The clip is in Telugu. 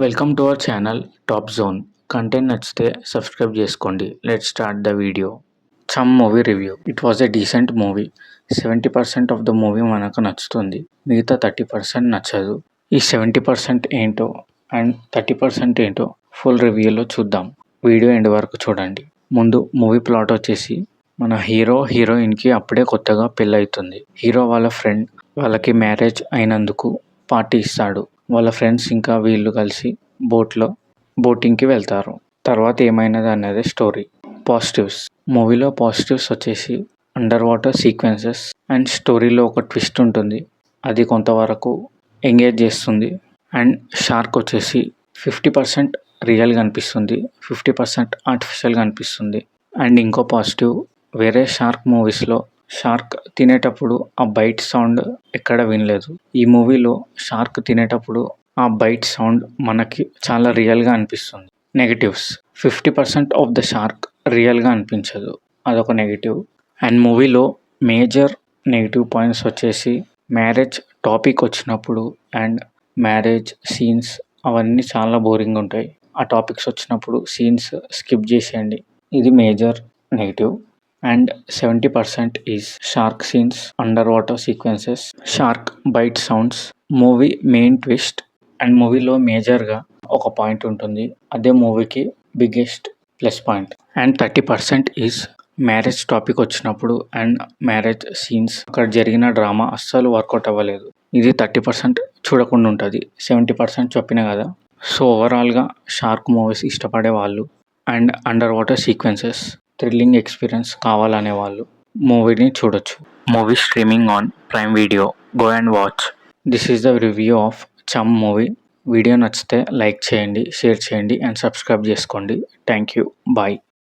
Welcome to our channel top zone. Content నచ్చితే సబ్స్క్రైబ్ చేసుకోండి. Let start the video. Chum movie review. It was a decent movie. 70% of the movie మనకు నచ్చుతుంది, మిగతా 30% నచ్చదు. ఈ 70% ఏంటో అండ్ 30% ఏంటో ఫుల్ రివ్యూలో చూద్దాం. వీడియో ఎండ్ వరకు చూడండి. ముందు మూవీ ప్లాట్ వచ్చేసి, మన హీరోయిన్కి అప్పుడే కొత్తగా పెళ్ళవుతుంది. హీరో వాళ్ళ ఫ్రెండ్ వాళ్ళకి మ్యారేజ్ అయినందుకు పార్టీ ఇస్తాడు. వాళ్ళ ఫ్రెండ్స్ ఇంకా వీళ్ళు కలిసి బోటింగ్కి వెళ్తారు. తర్వాత ఏమైనది అన్నదే స్టోరీ. పాజిటివ్స్. మూవీలో పాజిటివ్స్ వచ్చేసి అండర్ వాటర్ సీక్వెన్సెస్ అండ్ స్టోరీలో ఒక ట్విస్ట్ ఉంటుంది, అది కొంతవరకు ఎంగేజ్ చేస్తుంది. అండ్ షార్క్ వచ్చేసి 50% రియల్గా అనిపిస్తుంది, 50% ఆర్టిఫిషియల్గా అనిపిస్తుంది. అండ్ ఇంకో పాజిటివ్, వేరే షార్క్ మూవీస్లో షార్క్ తినేటప్పుడు ఆ బైట్ సౌండ్ ఎక్కడ వినలేదు. ఈ మూవీలో షార్క్ తినేటప్పుడు ఆ బైట్ సౌండ్ మనకి చాలా రియల్గా అనిపిస్తుంది. నెగటివ్స్. 50% ఆఫ్ ద షార్క్ రియల్గా అనిపించదు, అదొక నెగిటివ్. అండ్ మూవీలో మేజర్ నెగిటివ్ పాయింట్స్ వచ్చేసి, మ్యారేజ్ టాపిక్ వచ్చినప్పుడు అండ్ మ్యారేజ్ సీన్స్ అవన్నీ చాలా బోరింగ్ ఉంటాయి. ఆ టాపిక్స్ వచ్చినప్పుడు సీన్స్ స్కిప్ చేసేయండి, ఇది major negative. And 70% is shark scenes, under water sequences, shark bite sounds, movie main twist. And మూవీలో మేజర్గా ఒక పాయింట్ ఉంటుంది, అదే మూవీకి biggest plus point. And 30% is marriage topic వచ్చినప్పుడు అండ్ మ్యారేజ్ సీన్స్, అక్కడ జరిగిన డ్రామా అస్సలు వర్కౌట్ అవ్వలేదు. ఇది 30% చూడకుండా ఉంటుంది. 70% చెప్పిన కదా. సో ఓవరాల్గా షార్క్ మూవీస్ ఇష్టపడే వాళ్ళు and under water sequences, thrilling experience కావాలనే వాళ్ళు మూవీని చూడొచ్చు. Movie streaming on prime video. Go and watch. This is the review of chum movie. Video నచ్చితే లైక్ చేయండి, షేర్ చేయండి అండ్ సబ్స్క్రైబ్ చేసుకోండి. Thank you. బాయ్.